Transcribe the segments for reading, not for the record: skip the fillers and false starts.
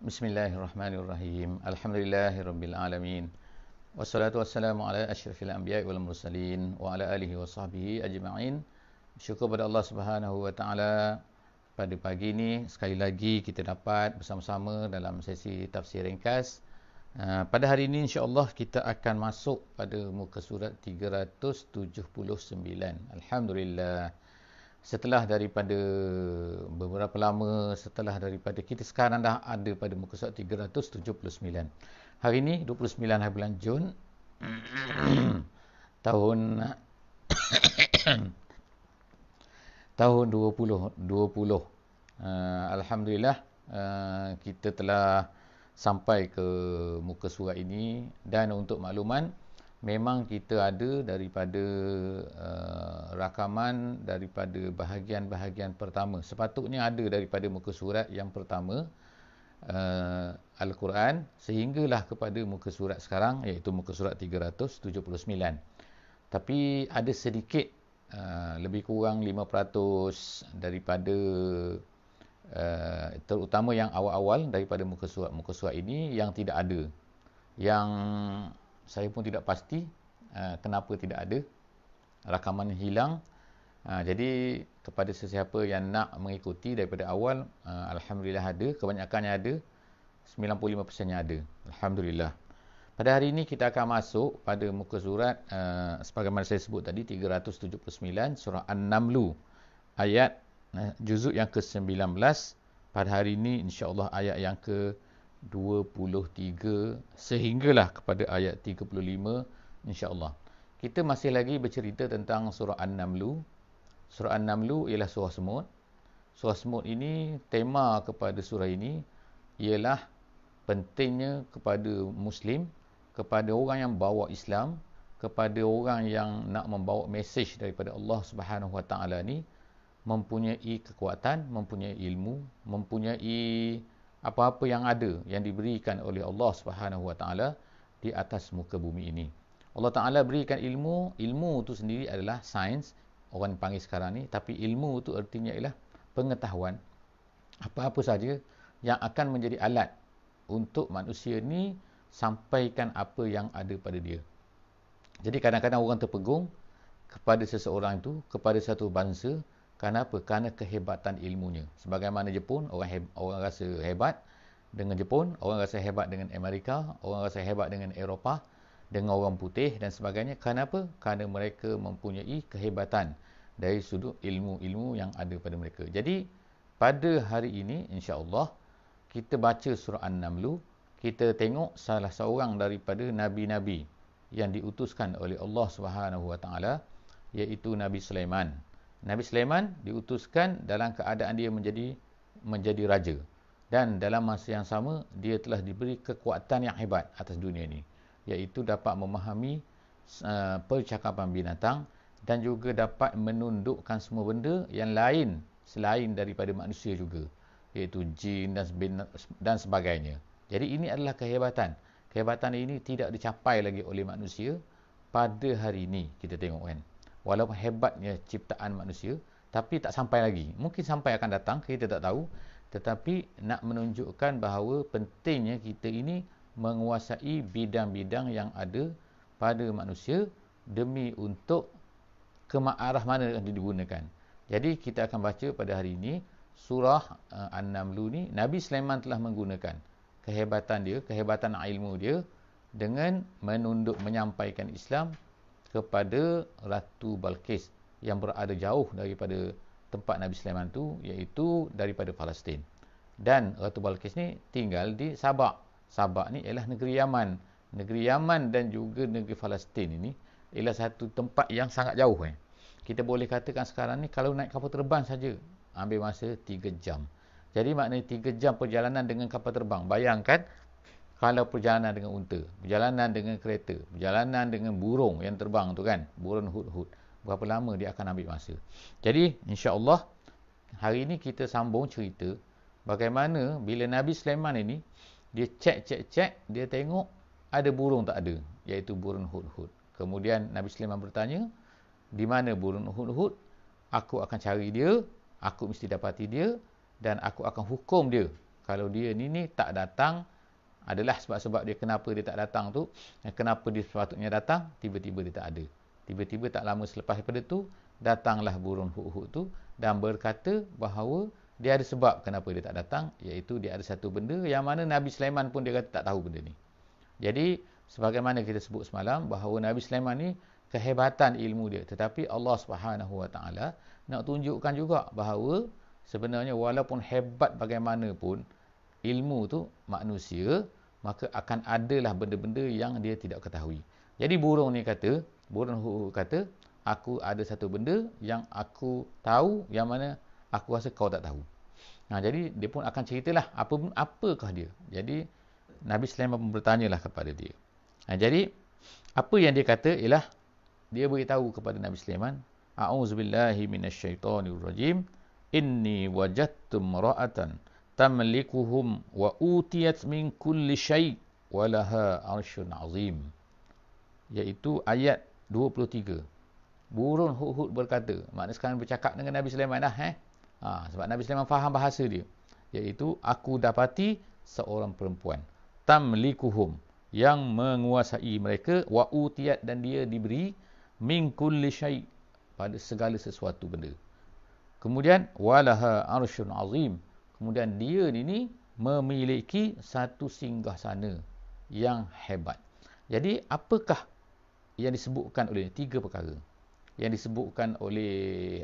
Bismillahirrahmanirrahim. Alhamdulillahirabbil alamin. Wassalatu wassalamu ala asyrafil anbiya'i wal mursalin wa ala alihi wa sahbihi ajma'in. Syukur pada Allah Subhanahu wa taala, pada pagi ini sekali lagi kita dapat bersama-sama dalam sesi tafsir ringkas. Pada hari ini insya-Allah kita akan masuk pada muka surat 379. Alhamdulillah. Setelah daripada beberapa lama, setelah daripada kita sekarang dah ada pada muka surat 379. Hari ini 29 hari bulan Jun tahun tahun 2020. Alhamdulillah, kita telah sampai ke muka surat ini, dan untuk makluman, memang kita ada daripada rakaman daripada bahagian-bahagian pertama. Sepatutnya ada daripada muka surat yang pertama, Al-Quran, sehinggalah kepada muka surat sekarang, iaitu muka surat 379. Tapi ada sedikit, lebih kurang 5% daripada, terutama yang awal-awal daripada muka surat ini yang tidak ada. Yang saya pun tidak pasti kenapa tidak ada, rakaman hilang. Jadi kepada sesiapa yang nak mengikuti daripada awal, Alhamdulillah ada, kebanyakannya ada, 95%-nya ada. Alhamdulillah. Pada hari ini kita akan masuk pada muka surat, sebagaimana saya sebut tadi, 379, surah An-Naml, ayat juzuk yang ke-19. Pada hari ini insya-Allah ayat yang ke-23 sehinggalah kepada ayat 35 insya-Allah. Kita masih lagi bercerita tentang surah An-Naml. Surah An-Naml ialah surah semut. Surah semut ini, tema kepada surah ini ialah pentingnya kepada Muslim, kepada orang yang bawa Islam, kepada orang yang nak membawa mesej daripada Allah Subhanahu Wa Taala ni, mempunyai kekuatan, mempunyai ilmu, mempunyai apa-apa yang ada yang diberikan oleh Allah Subhanahu Wa Taala di atas muka bumi ini. Allah Taala berikan ilmu. Ilmu itu sendiri adalah sains, orang panggil sekarang ni, tapi ilmu itu artinya ialah pengetahuan. Apa-apa saja yang akan menjadi alat untuk manusia ni sampaikan apa yang ada pada dia. Jadi kadang-kadang orang terpegung kepada seseorang itu, kepada satu bangsa. Kenapa? Kerana kehebatan ilmunya. Sebagaimana Jepun, orang rasa hebat dengan Jepun, orang rasa hebat dengan Amerika, orang rasa hebat dengan Eropah, dengan orang putih dan sebagainya. Kenapa? Kerana mereka mempunyai kehebatan dari sudut ilmu-ilmu yang ada pada mereka. Jadi pada hari ini insya-Allah kita baca surah An-Naml, kita tengok salah seorang daripada nabi-nabi yang diutuskan oleh Allah Subhanahu Wa Taala, iaitu Nabi Sulaiman. Nabi Sulaiman diutuskan dalam keadaan dia menjadi raja, dan dalam masa yang sama dia telah diberi kekuatan yang hebat atas dunia ini, iaitu dapat memahami percakapan binatang dan juga dapat menundukkan semua benda yang lain selain daripada manusia juga, iaitu jin dan sebagainya. Jadi ini adalah kehebatan. Kehebatan ini tidak dicapai lagi oleh manusia pada hari ini. Kita tengok kan, walaupun hebatnya ciptaan manusia, tapi tak sampai lagi. Mungkin sampai akan datang, kita tak tahu. Tetapi nak menunjukkan bahawa pentingnya kita ini menguasai bidang-bidang yang ada pada manusia demi untuk kearah mana yang digunakan. Jadi kita akan baca pada hari ini surah An-Naml ni. Nabi Sulaiman telah menggunakan kehebatan dia, kehebatan ilmu dia dengan menyampaikan Islam kepada Ratu Balqis yang berada jauh daripada tempat Nabi Sulaiman tu, iaitu daripada Palestin. Dan Ratu Balqis ni tinggal di Sabak. Sabak ni ialah negeri Yaman. Negeri Yaman dan juga negeri Palestin ini ialah satu tempat yang sangat jauh. Kita boleh katakan sekarang ni kalau naik kapal terbang saja ambil masa 3 jam. Jadi maknanya 3 jam perjalanan dengan kapal terbang. Bayangkan kalau perjalanan dengan unta, perjalanan dengan kereta, perjalanan dengan burung yang terbang tu kan, burung hud-hud, berapa lama dia akan ambil masa. Jadi insya-Allah hari ini kita sambung cerita bagaimana bila Nabi Sulaiman ini dia cek, dia tengok ada burung tak ada, iaitu burung hud-hud. Kemudian Nabi Sulaiman bertanya, di mana burung hud-hud? Aku akan cari dia, aku mesti dapati dia, dan aku akan hukum dia Kalau dia ni tak datang, adalah sebab-sebab dia kenapa dia tak datang tu, kenapa dia sepatutnya datang, tiba-tiba dia tak ada. Tiba-tiba tak lama selepas daripada tu, datanglah burung hut-hut tu dan berkata bahawa dia ada sebab kenapa dia tak datang, iaitu dia ada satu benda yang mana Nabi Sulaiman pun dia kata tak tahu benda ni. Jadi, sebagaimana kita sebut semalam, bahawa Nabi Sulaiman ni kehebatan ilmu dia. Tetapi Allah Subhanahu Wa Taala nak tunjukkan juga bahawa sebenarnya walaupun hebat bagaimanapun ilmu tu manusia, maka akan adalah benda-benda yang dia tidak ketahui. Jadi burung hut-hut kata, aku ada satu benda yang aku tahu yang mana aku rasa kau tak tahu. Jadi dia pun akan ceritalah apakah dia. Jadi Nabi Sulaiman pun bertanyalah kepada dia. Jadi apa yang dia kata ialah dia beritahu kepada Nabi Sulaiman, a'udzubillahi minasyaitonirrajim, inni wajadtu imra'atan tamlikuhum wa utiyat min kulli syai' wa laha 'arsyun 'azim. Iaitu ayat 23. Burung hut-hut berkata, maknanya sekarang bercakap dengan Nabi Sulaiman dah sebab Nabi Sulaiman faham bahasa dia, iaitu aku dapati seorang perempuan tamlikuhum, yang menguasai mereka, wa utiyat, dan dia diberi min kulli syai', pada segala sesuatu benda. Kemudian walaha 'arsyun 'azim, kemudian dia ni memiliki satu singgahsana yang hebat. Jadi apakah yang disebutkan oleh tiga perkara yang disebutkan oleh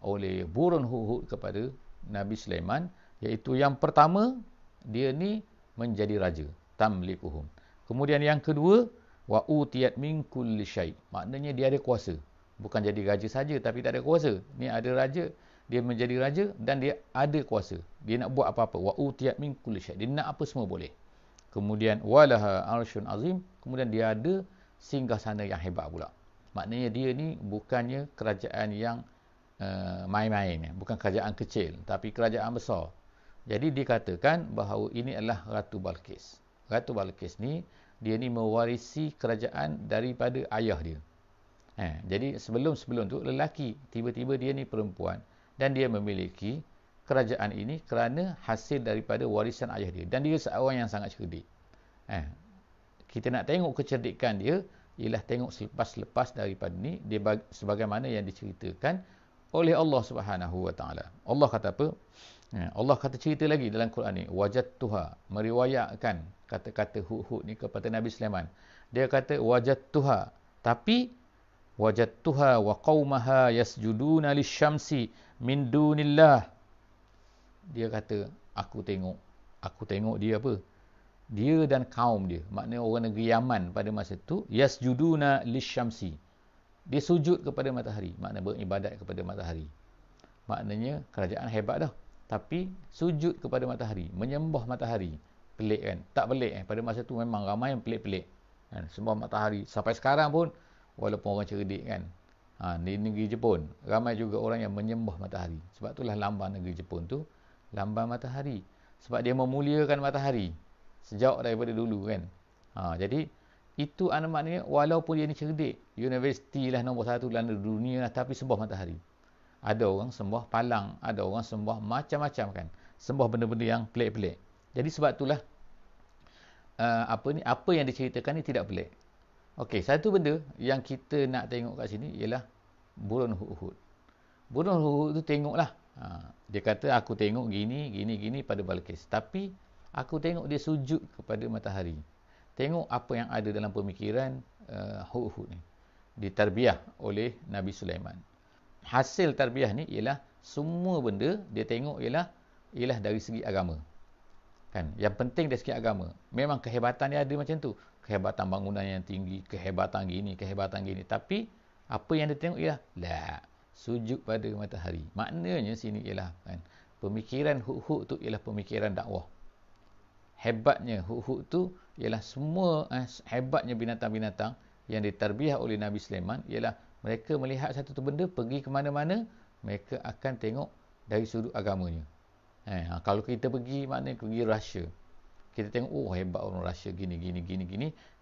oleh burung hut-hut kepada Nabi Sulaiman, iaitu yang pertama, dia ni menjadi raja, tamlikuhum. Kemudian yang kedua, wa utiyat min kulli syai', maknanya dia ada kuasa. Bukan jadi raja saja tapi tak ada kuasa. Ni ada raja, dia menjadi raja dan dia ada kuasa. Dia nak buat apa-apa. Wa utiyat min kulli syai', dia nak apa semua boleh. Kemudian walaha 'arsyun 'azim, kemudian dia ada singgahsana yang hebat pula. Maknanya dia ni bukannya kerajaan yang main-main, bukan kerajaan kecil tapi kerajaan besar. Jadi dikatakan bahawa ini adalah Ratu Balqis. Ratu Balqis ni, dia ni mewarisi kerajaan daripada ayah dia. Jadi sebelum tu lelaki, tiba-tiba dia ni perempuan dan dia memiliki kerajaan ini kerana hasil daripada warisan ayah dia, dan dia seorang yang sangat cerdik. Kita nak tengok kecerdikan dia ialah tengok selepas daripada ni, dia sebagaimana yang diceritakan oleh Allah Subhanahu Wa Taala. Allah kata apa? Allah kata cerita lagi dalam Quran ni, wajadtuha, meriwayatkan kata-kata hut-hut ni kepada Nabi Sulaiman. Dia kata wajadtuha, tapi wajadtuha wa qaumaha yasjuduna lisyamsi min dunillah. Dia kata aku tengok dia apa? Dia dan kaum dia, maknanya orang negeri Yaman pada masa tu, yasjuduna lisyamsi, dia sujud kepada matahari, maknanya beribadat kepada matahari. Maknanya kerajaan hebat dah, tapi sujud kepada matahari, menyembah matahari. Pelik kan? Tak pelik pada masa tu memang ramai yang pelik-pelik sembah matahari. Sampai sekarang pun walaupun orang cerdik kan, di negeri Jepun ramai juga orang yang menyembah matahari. Sebab itulah lambang negeri Jepun tu lambang matahari, sebab dia memuliakan matahari sejak daripada dulu kan. Jadi itu maknanya walaupun dia ni cerdik, universiti lah nombor 1 dalam dunia lah, tapi sembah matahari. Ada orang sembah palang, ada orang sembah macam-macam kan, sembah benda-benda yang pelik-pelik. Jadi sebab itulah apa yang diceritakan ni tidak pelik. Okey, satu benda yang kita nak tengok kat sini ialah burung hut-hut. Burung hut-hut tu tengoklah. Dia kata aku tengok gini pada Balqis, tapi aku tengok dia sujud kepada matahari. Tengok apa yang ada dalam pemikiran hut-hut ni, ditarbiah oleh Nabi Sulaiman. Hasil tarbiyah ni ialah semua benda dia tengok ialah dari segi agama. Kan? Yang penting dari segi agama. Memang kehebatan dia ada macam tu. Kehebatan bangunan yang tinggi, kehebatan gini. Tapi apa yang dia tengok ialah sujud pada matahari. Maknanya sini ialah kan, pemikiran hut-hut tu ialah pemikiran dakwah. Hebatnya hut-hut tu ialah semua hebatnya binatang-binatang yang ditarbiah oleh Nabi Sulaiman ialah mereka melihat satu benda, pergi ke mana-mana, mereka akan tengok dari sudut agamanya. Kalau kita pergi, maknanya pergi Russia, kita tengok hebat orang Russia gini.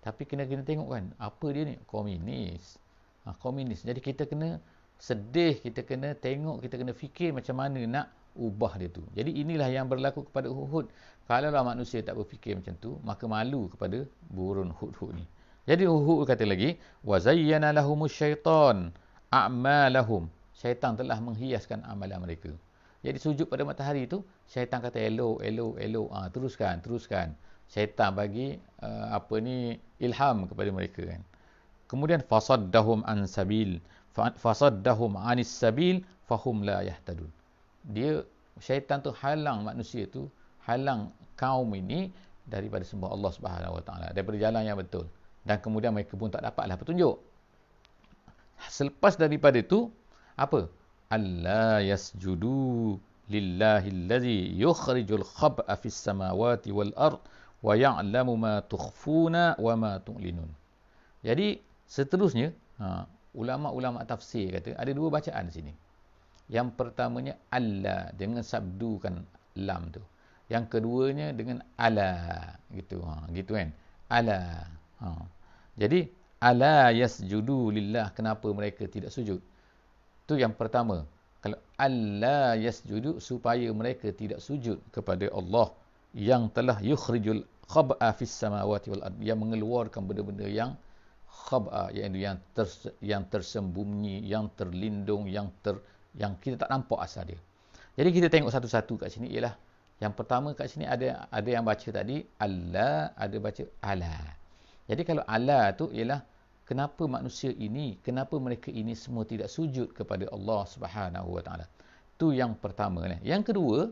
Tapi kena tengok kan, apa dia ni? Komunis. Komunis. Jadi kita kena sedih, kita kena tengok, kita kena fikir macam mana nak ubah dia tu. Jadi inilah yang berlaku kepada hudhud. Kalaulah manusia tak berfikir macam tu, maka malu kepada burung hudhud ni. Jadi hudhud kata lagi, wa zayyana lahumus syaitan a'malahum. Syaitan telah menghiaskan amalan mereka. Jadi sujud pada matahari tu, syaitan kata elok. Teruskan. Syaitan bagi ilham kepada mereka kan. Kemudian fasaddahum anis sabil fahum la yahtadun. Syaitan tu halang manusia tu, halang kaum ini daripada sembah Allah Subhanahu Wa Taala, daripada jalan yang betul. Dan kemudian mereka pun tak dapatlah petunjuk. Selepas daripada itu, apa? Alla yasjudu lillahi allazi yukhrijul khab'a fis samawati wal ard wa ya'lamu ma tukhfuna wa ma tu'linun. Jadi seterusnya, ulama-ulama tafsir kata ada dua bacaan di sini. Yang pertamanya alla dengan sabdukan lam tu. Yang keduanya dengan ala gitu. Gitu kan. Ala. Jadi ala yasjudu lillah, kenapa mereka tidak sujud? Tu yang pertama. Kalau alla yasjudu, supaya mereka tidak sujud kepada Allah yang telah yukhrijul khab'a fis samawati wal ard, yang mengeluarkan benda-benda yang khab'a, iaitu yang tersembunyi, yang terlindung, yang kita tak nampak asal dia. Jadi kita tengok satu-satu kat sini ialah yang pertama kat sini ada yang baca tadi Allah, ada baca ala. Jadi kalau ala tu ialah kenapa manusia ini, kenapa mereka ini semua tidak sujud kepada Allah Subhanahu Wa Taala. Tu yang pertama. Yang kedua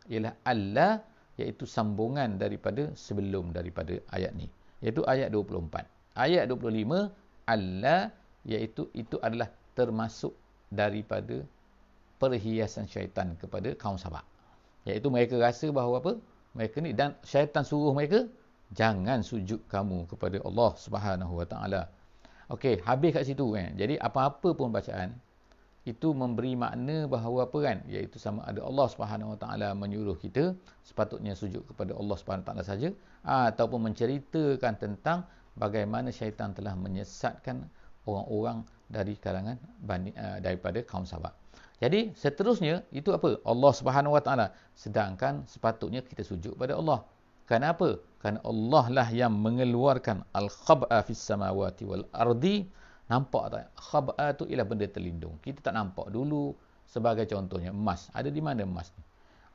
ialah Allah, iaitu sambungan daripada sebelum daripada ayat ni, iaitu ayat 24. Ayat 25 Allah, iaitu itu adalah termasuk daripada perhiasan syaitan kepada kaum Sabak. Iaitu mereka rasa bahawa apa? Mereka ni, dan syaitan suruh mereka jangan sujud kamu kepada Allah Subhanahu Wa Taala. Okey, habis kat situ kan. Jadi apa-apa pun bacaan itu memberi makna bahawa apa kan, iaitu sama ada Allah Subhanahu Wa Taala menyuruh kita sepatutnya sujud kepada Allah Subhanahu Wa Taala saja, ataupun menceritakan tentang bagaimana syaitan telah menyesatkan orang-orang dari kalangan daripada kaum Sabak. Jadi seterusnya itu apa? Allah Subhanahu Wa Taala, sedangkan sepatutnya kita sujud pada Allah. Kenapa? Kerana Allah lah yang mengeluarkan al-khab'a fis samawati wal ardi. Nampak tak? Khab'a tu ialah benda terlindung. Kita tak nampak. Dulu sebagai contohnya emas. Ada di mana emas ni?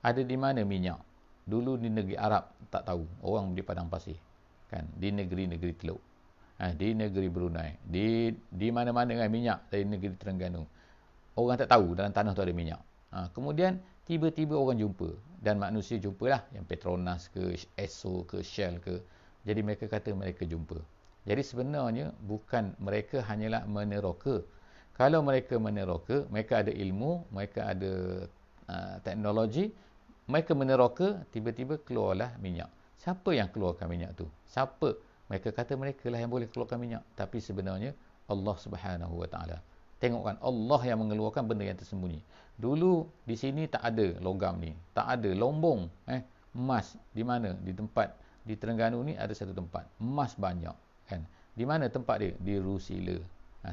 Ada di mana minyak? Dulu di negeri Arab tak tahu. Orang di padang pasir. Kan? Di negeri-negeri Teluk. Di negeri Brunei. Di mana-mana kan minyak dari negeri Terengganu. Orang tak tahu dalam tanah tu ada minyak. Kemudian tiba-tiba orang jumpa. Dan manusia jumpalah yang Petronas ke, Esso ke, Shell ke. Jadi mereka kata mereka jumpa. Jadi sebenarnya bukan mereka hanyalah meneroka. Kalau mereka meneroka, mereka ada ilmu, mereka ada teknologi, mereka meneroka, tiba-tiba keluarlah minyak. Siapa yang keluarkan minyak tu? Siapa? Mereka kata mereka lah yang boleh keluarkan minyak. Tapi sebenarnya Allah Subhanahu Wa Taala. Tengokkan, Allah yang mengeluarkan benda yang tersembunyi. Dulu di sini tak ada logam ni, tak ada lombong, emas di mana? Di tempat di Terengganu ni ada satu tempat, emas banyak, kan? Di mana tempat dia? Di Rusila.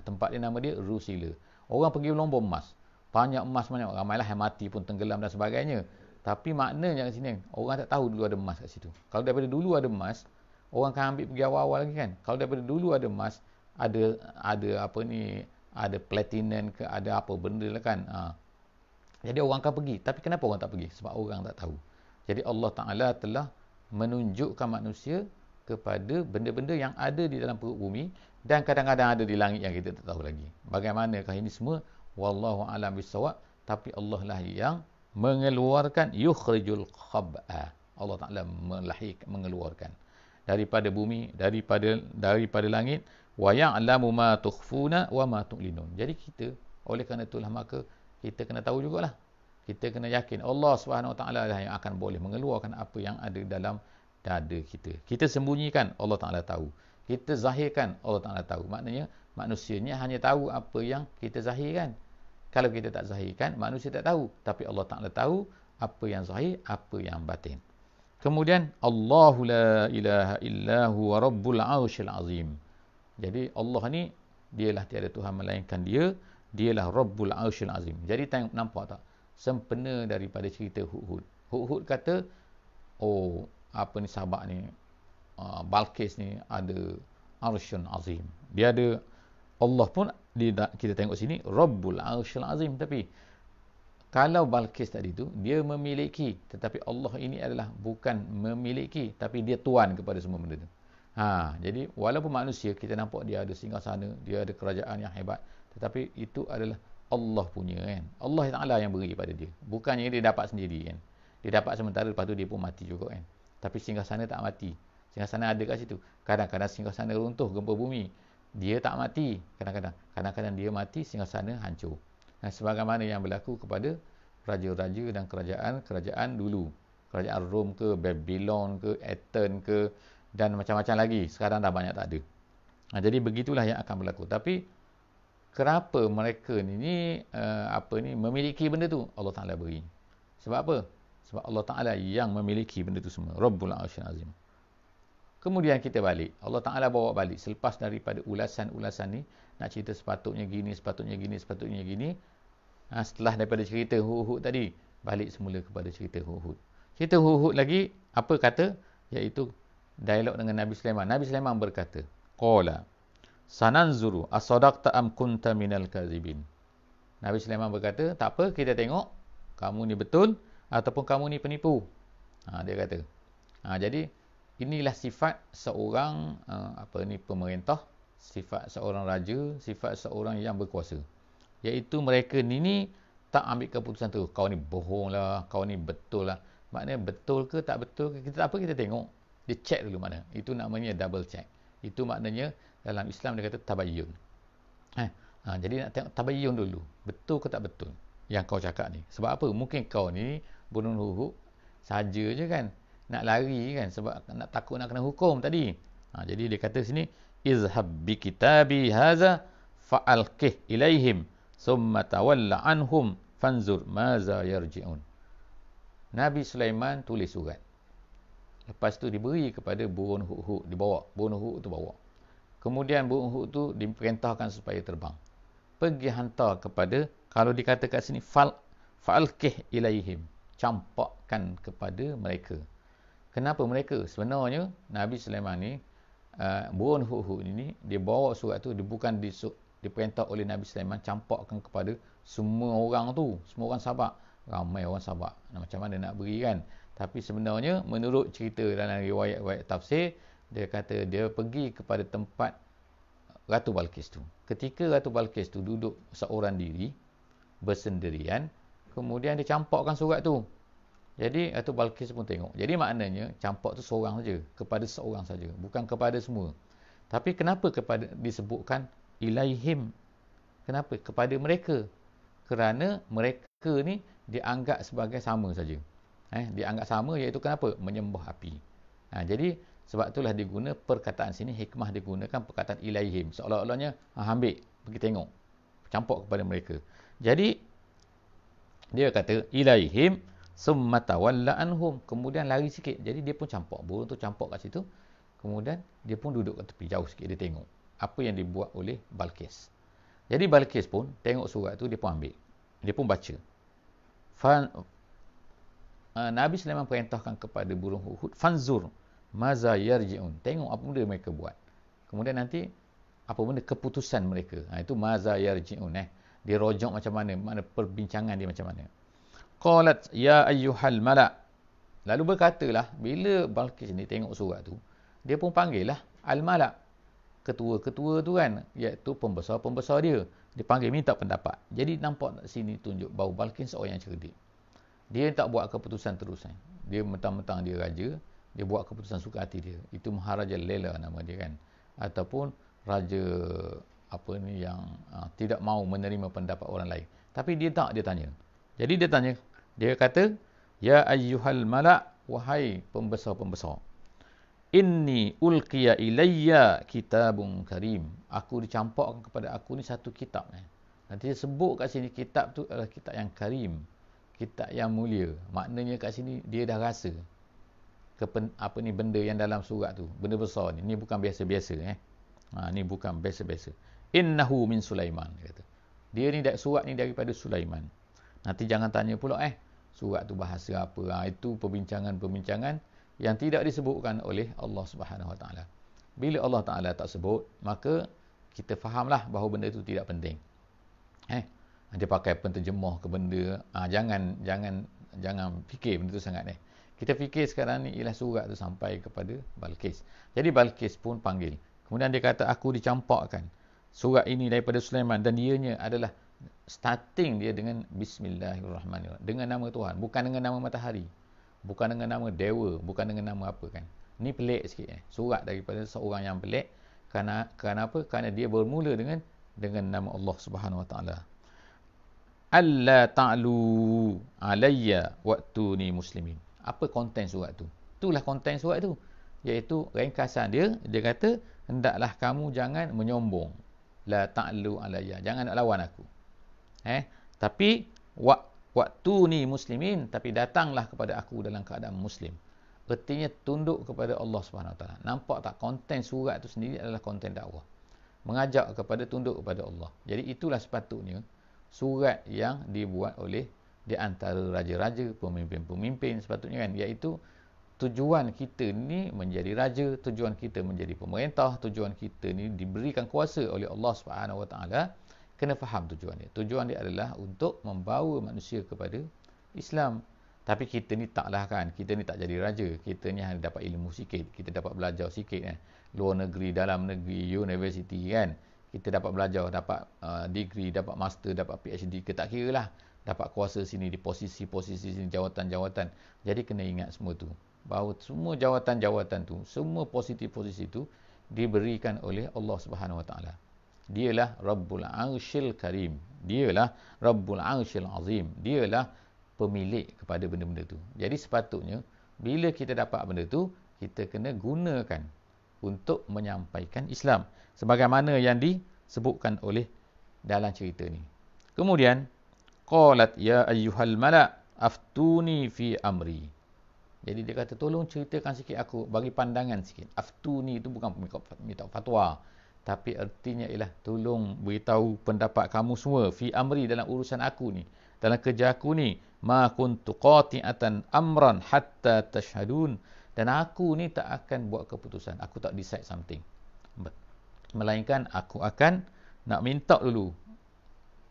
Tempat dia nama dia Rusila. Orang pergi lombong emas, banyak emas, banyak, ramailah yang mati pun, tenggelam dan sebagainya. Tapi maknanya kat sini orang tak tahu dulu ada emas kat situ. Kalau daripada dulu ada emas, orang kan ambil pergi awal-awal lagi kan. Kalau daripada dulu ada emas, ada platinum ke, ada apa benda lah kan. Jadi orang akan pergi. Tapi kenapa orang tak pergi? Sebab orang tak tahu. Jadi Allah Ta'ala telah menunjukkan manusia kepada benda-benda yang ada di dalam perut bumi, dan kadang-kadang ada di langit yang kita tak tahu lagi. Bagaimanakah ini semua? Wallahu a'lam bissawab. Tapi Allah lah yang mengeluarkan yukhrijul khab'a. Allah Ta'ala mengeluarkan daripada bumi, daripada langit. Wa ya'lamu ma tukhfuna wa ma tu'linun. Jadi kita, oleh kerana itulah maka kita kena tahu jugalah. Kita kena yakin Allah Subhanahu Wa Taala lah yang akan boleh mengeluarkan apa yang ada dalam dada kita. Kita sembunyikan, Allah Taala tahu. Kita zahirkan, Allah Taala tahu. Maknanya manusianya hanya tahu apa yang kita zahirkan. Kalau kita tak zahirkan, manusia tak tahu. Tapi Allah Ta'ala tahu apa yang zahir, apa yang batin. Kemudian, Allahu la ilaha illahu wa rabbul arshil azim. Jadi, Allah ni, dialah tiada Tuhan melainkan dia. Dialah rabbul arshil azim. Jadi, nampak tak? sempena daripada cerita Hud-Hud. Hud-Hud kata, oh, apa ni Sabak ni, Balqis ni ada Arsyun Azim. Dia ada, Allah pun kita tengok sini Rabbul Arsyil Azim. Tapi kalau Balqis tadi tu dia memiliki, tetapi Allah ini adalah bukan memiliki, tapi dia tuan kepada semua benda tu. Jadi walaupun manusia kita nampak dia ada singgasana, dia ada kerajaan yang hebat, tetapi itu adalah Allah punya kan. Allah Taala yang beri pada dia. Bukannya dia dapat sendiri kan. Dia dapat sementara, lepas tu dia pun mati juga kan. Tapi singgasana tak mati. Singgasana ada kat situ. Kadang-kadang singgasana runtuh, gempa bumi, dia tak mati. Kadang-kadang dia mati, singgasana hancur. Sebagaimana yang berlaku kepada raja-raja dan kerajaan dulu. Kerajaan Rom ke, Babylon ke, Athens ke, dan macam-macam lagi. Sekarang dah banyak tak ada. Jadi begitulah yang akan berlaku. Tapi kenapa mereka ni memiliki benda tu? Allah Ta'ala beri. Sebab apa? Sebab Allah Ta'ala yang memiliki benda tu semua. Rabbul Arsyil Azim. Kemudian kita balik. Allah Ta'ala bawa balik. Selepas daripada ulasan-ulasan ni, nak cerita sepatutnya gini. Setelah daripada cerita Hud-Hud tadi, balik semula kepada cerita Hud-Hud. Cerita Hud-Hud lagi, apa kata? Iaitu dialog dengan Nabi Sulaiman. Nabi Sulaiman berkata, Qala sananzuru asadaqta am kunta minal kazibin. Nabi Sulaiman berkata, tak apa, kita tengok kamu ni betul ataupun kamu ni penipu. Dia kata. Jadi inilah sifat seorang pemerintah, sifat seorang raja, sifat seorang yang berkuasa. Iaitu mereka ni tak ambil keputusan tu. Kau ni bohong lah, kau ni betul lah. Maknanya betul ke tak betul ke, kita tengok. Dia check dulu mana. Itu namanya double check. Itu maknanya dalam Islam dia kata tabayyun. Jadi nak tengok tabayyun dulu. Betul ke tak betul yang kau cakap ni. Sebab apa? Mungkin kau ni bunuh Hud saja je kan. Nak lari kan, sebab nak takut nak kena hukum tadi. Jadi dia kata sini, izhab bi kitabi haza fa'alqih ilaihim summa tawalla anhum fanzur maza yarji'un. Nabi Sulaiman tulis surat. Lepas tu diberi kepada burung Hud-Hud, dibawa. Burung Hud tu bawa. Kemudian burung Hud tu diperintahkan supaya terbang. Pergi hantar kepada, kalau dikata kat sini fa'alqih ilaihim, campakkan kepada mereka. Kenapa mereka? Sebenarnya Nabi Sulaiman ni, burung Hud-Hud ini, dia bawa surat tu, dia bukan diperintah oleh Nabi Sulaiman campakkan kepada semua orang tu, semua orang Sabak. Ramai orang Sabak. Macam mana nak beri kan? Tapi sebenarnya menurut cerita dalam riwayat-riwayat tafsir, dia kata dia pergi kepada tempat Ratu Balqis tu. Ketika Ratu Balqis tu duduk seorang diri, bersendirian, kemudian dia campakkan surat tu. Jadi Ratu Balqis pun tengok. Jadi maknanya campak tu seorang saja, kepada seorang saja, bukan kepada semua. Tapi kenapa disebutkan ilaihim? Kenapa? Kepada mereka. Kerana mereka ni dianggap sebagai sama saja. Dianggap sama, iaitu kenapa? Menyembah api. Jadi sebab itulah diguna perkataan sini, hikmah digunakan perkataan ilaihim. Seolah-olahnya ambil, pergi tengok, campak kepada mereka. Jadi dia kata ilaihim summa tawalla anhum, kemudian lari sikit. Jadi dia pun campak, burung tu campak kat situ. Kemudian dia pun duduk kat tepi jauh sikit, dia tengok apa yang dibuat oleh Balqis. Jadi Balqis pun tengok surat tu, dia pun ambil, dia pun baca. Nabi Sulaiman perintahkan kepada burung Hud, fanzur maza yarji'un, tengok apa benda mereka buat. Kemudian nanti apa benda keputusan mereka. Itu maza yarji'un. Dia rojok macam mana perbincangan dia macam mana. Qalat ya ayyuhal mala'. Lalu berkatalah, bila Balqis ni tengok surat tu, dia pun panggil lah al-mala', ketua-ketua tu kan, iaitu pembesar-pembesar dia. Dia panggil minta pendapat. Jadi nampak sini tunjuk bahawa Balqis seorang yang cerdik. Dia tak buat keputusan terus. Dia mentang-mentang dia raja, dia buat keputusan suka hati dia. Itu Maharaja Lela nama dia kan. Ataupun raja yang tidak mau menerima pendapat orang lain. Tapi dia tanya. Jadi dia tanya, dia kata, ya ayyuhal mala', wahai pembesar-pembesar, inni ulqiya ilayya kitabun karim, aku dicampakkan kepada aku ni satu kitab. Nanti dia sebut kat sini kitab tu adalah kitab yang karim, kitab yang mulia. Maknanya kat sini dia dah rasa benda yang dalam surat tu, benda besar ni. Ni bukan biasa-biasa. Ni bukan biasa-biasa. Innahu min Sulaiman, dia kata. Dia ni surat ni daripada Sulaiman. Nanti jangan tanya pula surat tu bahasa apa. Itu perbincangan-perbincangan yang tidak disebutkan oleh Allah Subhanahu Wa Taala. Bila Allah Taala tak sebut, maka kita fahamlah bahawa benda itu tidak penting. Dia pakai penterjemah ke benda. Jangan fikir benda tu sangat Kita fikir sekarang ni ialah surat tu sampai kepada Balqis. Jadi Balqis pun panggil. Kemudian dia kata, aku dicampakkan surat ini daripada Sulaiman, dan dianya adalah starting dia dengan Bismillahirrahmanirrahim, dengan nama Tuhan, bukan dengan nama matahari, bukan dengan nama dewa, bukan dengan nama apa kan. Ni pelik sikit surat daripada seorang yang pelik. Kerana apa? Kerana dia bermula dengan nama Allah Subhanahu Wa Taala. Alla ta'lu alayya wa'tuni muslimin. Apa konten surat tu? Itulah konten surat tu, iaitu ringkasan dia. Dia kata, hendaklah kamu jangan menyombong. La ta'lu alayya, jangan nak lawan aku. Tapi wa'tuni muslimin, tapi datanglah kepada aku dalam keadaan muslim. Artinya tunduk kepada Allah Subhanahu Wa Taala. Nampak tak, konten surat itu sendiri adalah konten dakwah, mengajak kepada tunduk kepada Allah. Jadi itulah sepatutnya surat yang dibuat oleh di antara raja-raja, pemimpin-pemimpin sepatutnya kan, iaitu tujuan kita ni menjadi raja, tujuan kita menjadi pemerintah, tujuan kita ni diberikan kuasa oleh Allah Subhanahu Wa Taala. Kena faham tujuan dia. Tujuan dia adalah untuk membawa manusia kepada Islam. Tapi kita ni taklah kan, kita ni tak jadi raja. Kita ni hanya dapat ilmu sikit, kita dapat belajar sikit luar negeri, dalam negeri, universiti kan. Kita dapat belajar, dapat degree, dapat master, dapat PhD, kita tak kira lah. Dapat kuasa sini, di posisi-posisi sini, jawatan-jawatan. Jadi kena ingat semua tu, bahawa semua jawatan-jawatan tu, semua posisi-posisi tu diberikan oleh Allah Subhanahu Wa Taala. Dialah Rabbul Arsyil Karim. Dialah Rabbul Arsyil Azim. Dialah pemilik kepada benda-benda tu. Jadi sepatutnya bila kita dapat benda tu, kita kena gunakan untuk menyampaikan Islam sebagaimana yang disebutkan oleh dalam cerita ni. Kemudian qalat ya ayyuhal mala aftuni fi amri. Jadi dia kata, tolong ceritakan sikit aku, bagi pandangan sikit. Aftuni itu bukan minta fatwa, tapi artinya ialah tolong beritahu pendapat kamu semua fi amri, dalam urusan aku ni, dalam kerja aku ni. Ma kuntu qati'atan amran hatta tashhadun. Dan aku ni tak akan buat keputusan, aku tak decide something, melainkan aku akan nak minta dulu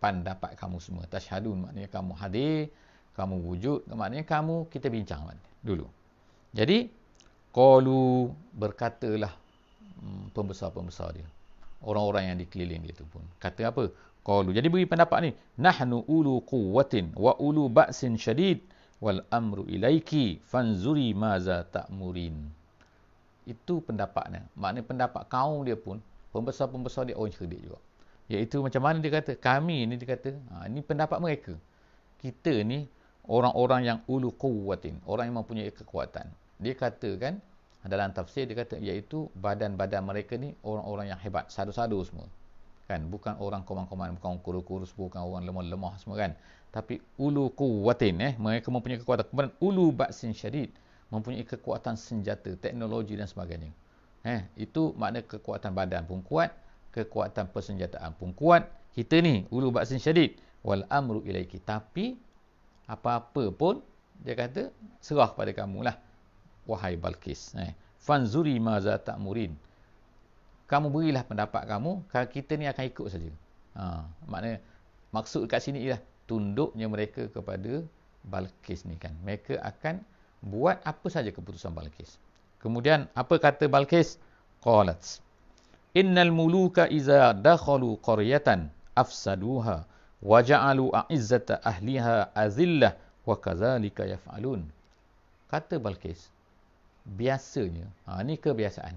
pendapat kamu semua. Tashhadun maknanya kamu hadir, kamu wujud, maknanya kita bincang dulu. Jadi qalu, berkatalah pembesar-pembesar dia, orang-orang yang dikeliling dia tu pun kata apa? Qalu, jadi beri pendapat ni, nahnu ulu quwwatin wa ulu ba'sin syadid wal amru ilaiki fanzuri maza ta'murin. Itu pendapatnya. Maknanya pendapat kaum dia pun, pembesar-pembesar dia orang cerdik juga. Iaitu macam mana dia kata, kami ni dia kata, ini pendapat mereka. Kita ni orang-orang yang ulu quwwatin, orang yang mempunyai kekuatan. Dia katakan dalam tafsir, dia kata iaitu badan-badan mereka ni orang-orang yang hebat, sadu-sadu semua. Kan, bukan orang koman-koman, bukan orang kurus-kurus, bukan orang lemah-lemah semua kan. Tapi ulu quwwatin, mereka mempunyai kekuatan. Kemudian ulu ba'sin syadid, mempunyai kekuatan senjata, teknologi dan sebagainya. Itu makna kekuatan badan pun kuat, kekuatan persenjataan pun kuat. Kita ni ulu ba'sin syadid wal amru ilaiki, tapi apa-apa pun dia kata serah pada kamulah wahai Balqis. Fanzuri maza ta'murin, kamu berilah pendapat kamu, kita ni akan ikut saja. Maknanya maksud kat sini ialah tunduknya mereka kepada Balqis ni kan. Mereka akan buat apa saja keputusan Balqis. Kemudian apa kata Balqis? Qalat innal muluka iza dakhalu qaryatan afsaduha wa ja'alu a'izzata ahliha azillah wa kadzalika yaf'alun. Kata Balqis, biasanya, ni kebiasaan.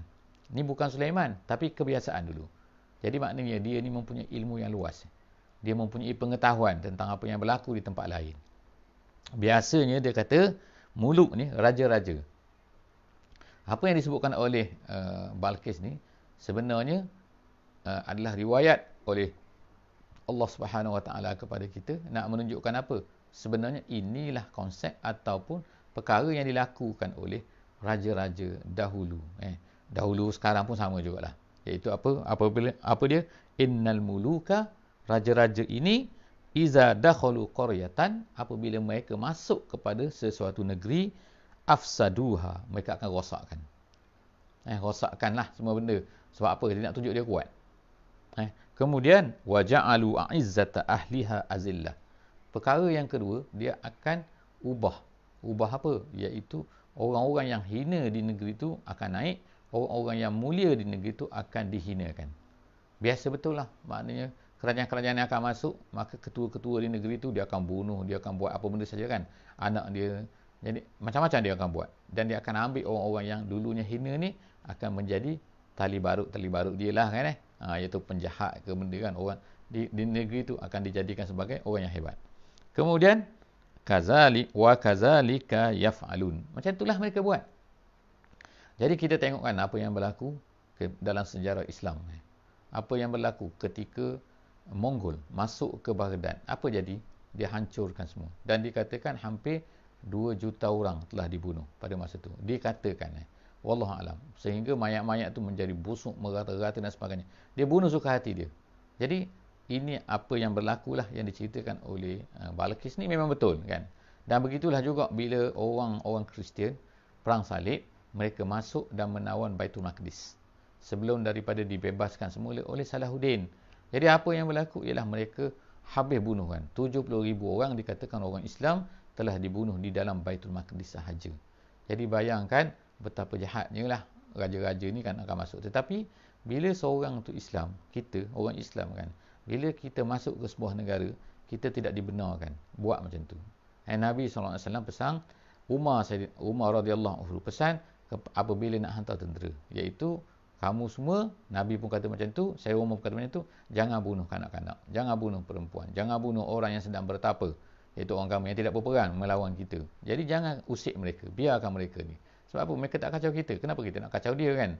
Ni bukan Sulaiman, tapi kebiasaan dulu. Jadi maknanya dia ni mempunyai ilmu yang luas. Dia mempunyai pengetahuan tentang apa yang berlaku di tempat lain. Biasanya dia kata, muluk ni raja-raja. Apa yang disebutkan oleh Balqis ni sebenarnya adalah riwayat oleh Allah Subhanahu Wa Taala kepada kita, nak menunjukkan apa? Sebenarnya inilah konsep ataupun perkara yang dilakukan oleh raja-raja dahulu. Dahulu, sekarang pun sama jugalah. Iaitu apa dia? Innal muluka, raja-raja ini iza dakhalu qaryatan, apabila mereka masuk kepada sesuatu negeri, afsaduha, mereka akan rosakkan. Rosakkanlah semua benda. Sebab apa? Dia nak tunjuk dia kuat. Kemudian waja'alu a'izzata ahliha azillah. Perkara yang kedua, dia akan ubah apa? Iaitu orang-orang yang hina di negeri itu akan naik, orang-orang yang mulia di negeri itu akan dihinakan. Biasa betul lah. Maknanya kerajaan-kerajaan yang akan masuk, maka ketua-ketua di negeri itu dia akan bunuh, dia akan buat apa benda saja kan. Anak dia, jadi macam-macam dia akan buat. Dan dia akan ambil orang-orang yang dulunya hina ni, akan menjadi tali barut dia lah kan. Iaitu penjahat ke benda kan. Orang di negeri itu akan dijadikan sebagai orang yang hebat. Kemudian kazalika yaf'alun. Macam itulah mereka buat. Jadi kita tengokkan apa yang berlaku dalam sejarah Islam. Apa yang berlaku ketika Mongol masuk ke Baghdad. Apa jadi? Dia hancurkan semua. Dan dikatakan hampir 2 juta orang telah dibunuh pada masa itu. Dikatakan. Wallahualam. Sehingga mayat-mayat itu menjadi busuk, merata-rata dan sebagainya. Dia bunuh suka hati dia. Jadi ini apa yang berlakulah yang diceritakan oleh Balqis ni memang betul kan. Dan begitulah juga bila orang Kristian perang salib, mereka masuk dan menawan Baitul Maqdis sebelum daripada dibebaskan semula oleh Salahuddin. Jadi apa yang berlaku ialah mereka habis bunuh kan. 70,000 orang dikatakan orang Islam telah dibunuh di dalam Baitul Maqdis sahaja. Jadi bayangkan betapa jahatnya lah raja-raja ni kan akan masuk. Tetapi bila seorang tu Islam, kita orang Islam kan, bila kita masuk ke sebuah negara, kita tidak dibenarkan buat macam tu. Nabi SAW pesan, Umar radhiyallahu anhu pesan apabila nak hantar tentera, iaitu kamu semua, Nabi pun kata macam tu, saya Umar pun kata macam tu, jangan bunuh kanak-kanak, jangan bunuh perempuan, jangan bunuh orang yang sedang bertapa, iaitu orang kamu yang tidak berperang melawan kita. Jadi jangan usik mereka, biarkan mereka ni. Sebab apa? Mereka tak kacau kita. Kenapa kita nak kacau dia kan?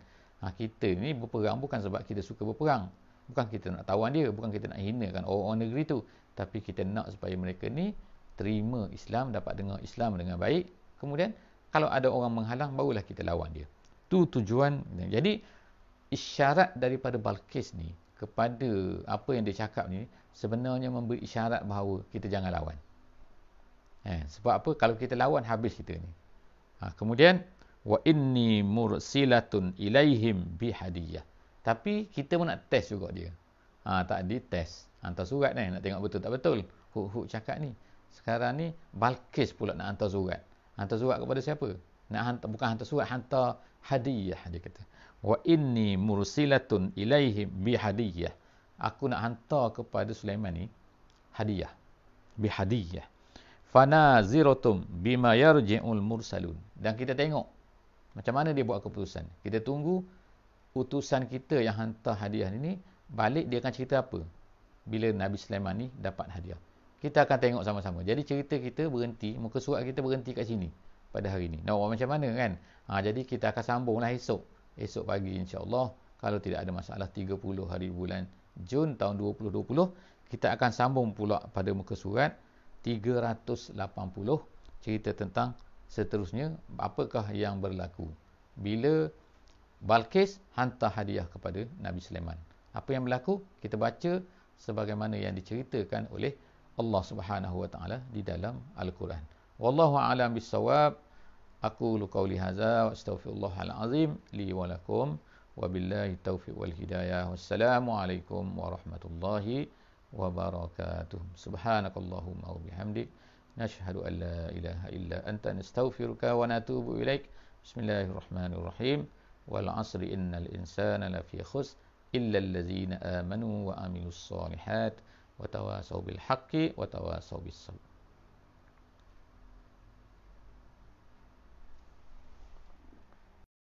Kita ni berperang bukan sebab kita suka berperang. Bukan kita nak tawan dia, bukan kita nak hinakan orang-orang negeri tu, tapi kita nak supaya mereka ni terima Islam, dapat dengar Islam dengan baik. Kemudian kalau ada orang menghalang, barulah kita lawan dia. Tu tujuan. Jadi isyarat daripada Balqis ni kepada apa yang dia cakap ni sebenarnya memberi isyarat bahawa kita jangan lawan. Sebab apa? Kalau kita lawan, habis kita ni. Kemudian wa inni mursilatun ilaihim bihadiyah. Tapi kita pun nak test juga dia. Tak ditest. Hantar surat ni, nak tengok betul tak betul. Huk cakap ni. Sekarang ni Balqis pula nak hantar surat. Hantar surat kepada siapa? Nak hantar, bukan hantar surat, hantar hadiah dia kata. Wa inni mursilatun ilaihim bihadiyah. Aku nak hantar kepada Sulaiman ni hadiah. Bihadiyah. Fanaziratum bima yarji'ul mursalun. Dan kita tengok macam mana dia buat keputusan. Kita tunggu utusan kita yang hantar hadiah ni balik, dia akan cerita apa bila Nabi Sulaiman ni dapat hadiah. Kita akan tengok sama-sama. Jadi cerita kita berhenti, muka surat kita berhenti kat sini pada hari ni. Nak buat macam mana kan? Jadi kita akan sambunglah esok pagi insya-Allah, kalau tidak ada masalah, 30 hari bulan Jun tahun 2020, kita akan sambung pula pada muka surat 380, cerita tentang seterusnya apakah yang berlaku bila Balqis hantar hadiah kepada Nabi Sulaiman. Apa yang berlaku? Kita baca sebagaimana yang diceritakan oleh Allah Subhanahu Wa Taala di dalam Al-Quran. Wallahu a'lam bissawab. Aqulu qawli hadza wa astaghfirullahal azim li wa lakum wa billahi taufiq wal hidayah. Wassalamu alaikum warahmatullahi wabarakatuh. Subhanakallahumma wa bihamdik nashhadu an la ilaha illa anta nastaghfiruka wa natubu ilaik. Bismillahirrahmanirrahim. Wal 'asri innal insana lafi khusr illa allazina amanu wa amilus solihat wa tawasaw bil haqqi wa tawasaw bis sabr.